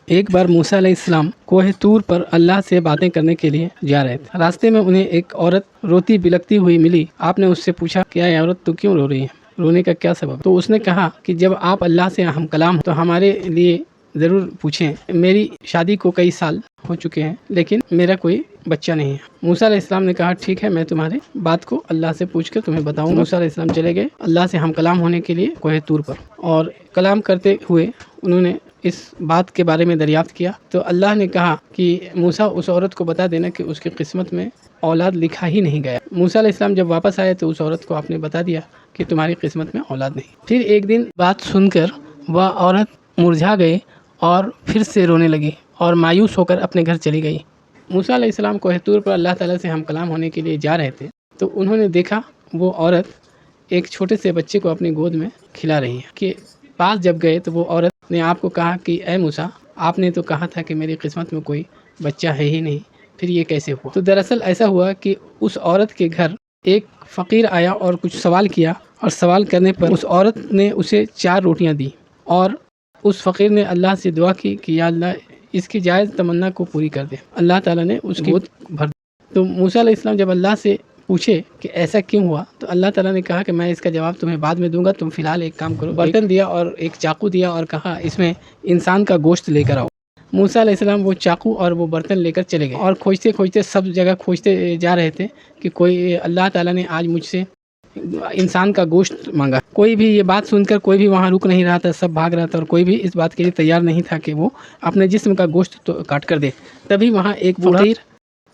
ایک بار موسیٰ علیہ السلام کوہ طور پر اللہ سے باتیں کرنے کے لیے جا رہے تھے۔ راستے میں انہیں ایک عورت روتی بلکتی ہوئی ملی۔ آپ نے اس سے پوچھا کہ اے عورت تو کیوں رو رہی ہے، رونے کا کیا سبب؟ تو اس نے کہا کہ جب آپ اللہ سے ہم کلام تو ہمارے لیے ضرور پوچھیں، میری شادی کو کئی سال ہو چکے ہیں لیکن میرا کوئی بچہ نہیں ہے۔ موسیٰ علیہ السلام نے کہا ٹھیک ہے، میں تمہاری بات کو اللہ سے پوچھ کر تمہیں بتاؤں گا۔ موسیٰ علیہ السلام چلے گئے اللہ سے ہم کلام ہونے کے لیے کوہ طور پر، اور کلام کرتے ہوئے انہوں نے اس بات کے بارے میں دریافت کیا تو اللہ نے کہا کہ موسیٰ اس عورت کو بتا دینا کہ اس کی قسمت میں اولاد لکھا ہی نہیں گیا۔ موسیٰ علیہ السلام جب واپس آئے تو اس عورت کو آپ نے بتا دیا کہ تمہاری قسمت میں اولاد نہیں۔ پھر ایک دن بات سن کر وہ عورت مرجھا گئی اور پھر سے رونے لگی اور مایوس ہو کر اپنے گھر چلی گئی۔ موسیٰ علیہ السلام کوہ طور پر اللہ تعالیٰ سے ہم کلام ہونے کے لیے جا رہے تھے تو انہوں نے دیکھا وہ عورت ایک چھوٹے سے بچے کو اپنی گود میں کھلا رہی ہے۔ کہ پاس جب گئے تو وہ عورت نے آپ کو کہا کہ اے موسیٰ، آپ نے تو کہا تھا کہ میری قسمت میں کوئی بچہ ہے ہی نہیں، پھر یہ کیسے ہوا؟ تو دراصل ایسا ہوا کہ اس عورت کے گھر ایک فقیر آیا اور کچھ سوال کیا، اور سوال کرنے پر اس عورت نے اسے 4 روٹیاں دی، اور اس فقیر نے اللہ سے دعا کی کہ یا اللہ اس کی جائز تمنا کو پوری کر دے۔ اللہ تعالیٰ نے اس کی گود بھر دی۔ تو موسیٰ علیہ السلام جب اللہ سے پوچھے کہ ایسا کیوں ہوا تو اللہ تعالیٰ نے کہا کہ میں اس کا جواب تمہیں بعد میں دوں گا، تم فی الحال ایک کام کرو، برتن دیا اور ایک چاقو دیا اور کہا اس میں انسان کا گوشت لے کر آؤ۔ موسیٰ علیہ السلام وہ چاقو اور وہ برتن لے کر چلے گئے اور کھوجتے کھوجتے سب جگہ کھوجتے جا رہے تھے کہ کوئی اللہ تعالیٰ نے آج مجھ سے انسان کا گوشت مانگا۔ کوئی بھی یہ بات سن کر کوئی بھی وہاں رک نہیں رہا تھا، سب بھاگ رہا تھا اور کوئی بھی اس بات کے لیے تیار نہیں تھا کہ وہ اپنے جسم کا گوشت تو کاٹ کر دے۔ تبھی وہاں ایک فقیر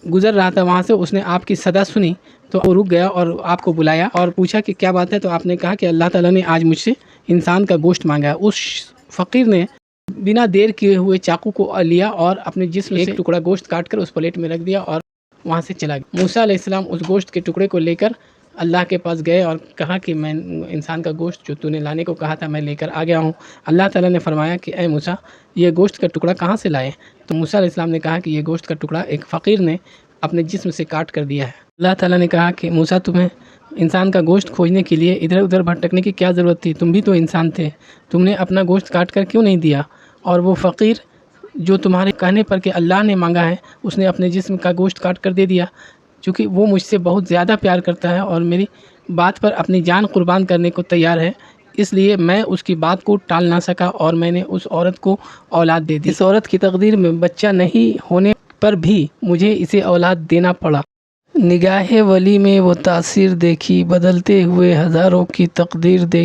گزر رہا تھا، وہاں سے اس نے آپ کی صدا سنی تو وہ رک گیا اور آپ کو بلایا اور پوچھا کہ کیا بات ہے؟ تو آپ نے کہا کہ اللہ تعالیٰ نے آج مجھ سے انسان کا گوشت مانگا ہے۔ اس فقیر نے بنا دیر کیے ہوئے چاقو کو لیا اور اپنے جسم سے ایک ٹکڑا گوشت کاٹ کر اس پلیٹ میں رکھ دیا اور وہاں سے چلا گیا۔ موسیٰ علیہ السلام اس گوشت کے ٹکڑے کو لے کر اللہ کے پاس گئے اور کہا کہ میں انسان کا گوشت جو تو نے لانے کو کہا تھا میں لے کر آ گیا ہوں۔ اللہ تعالیٰ نے فرمایا کہ اے موسیٰ، یہ گوشت کا ٹکڑا کہاں سے لائے؟ تو موسیٰ علیہ السلام نے کہا کہ یہ گوشت کا ٹکڑا ایک فقیر نے اپنے جسم سے کاٹ کر دیا ہے۔ اللہ تعالیٰ نے کہا کہ موسیٰ، تمہیں انسان کا گوشت کھوجنے کے لیے ادھر ادھر بھٹکنے کی کیا ضرورت تھی؟ تم بھی تو انسان تھے، تم نے اپنا گوشت کاٹ کر کیوں نہیں دیا؟ اور وہ فقیر جو تمہارے کہنے پر کہ اللہ نے مانگا ہے، اس نے اپنے جسم کا گوشت کاٹ کر دے دیا، چونکہ وہ مجھ سے بہت زیادہ پیار کرتا ہے اور میری بات پر اپنی جان قربان کرنے کو تیار ہے، اس لیے میں اس کی بات کو ٹال نہ سکا اور میں نے اس عورت کو اولاد دے دی۔ اس عورت کی تقدیر میں بچہ نہیں ہونے پر بھی مجھے اسے اولاد دینا پڑا۔ نگاہ ولی میں وہ تاثیر دیکھی، بدلتے ہوئے ہزاروں کی تقدیر دیکھی۔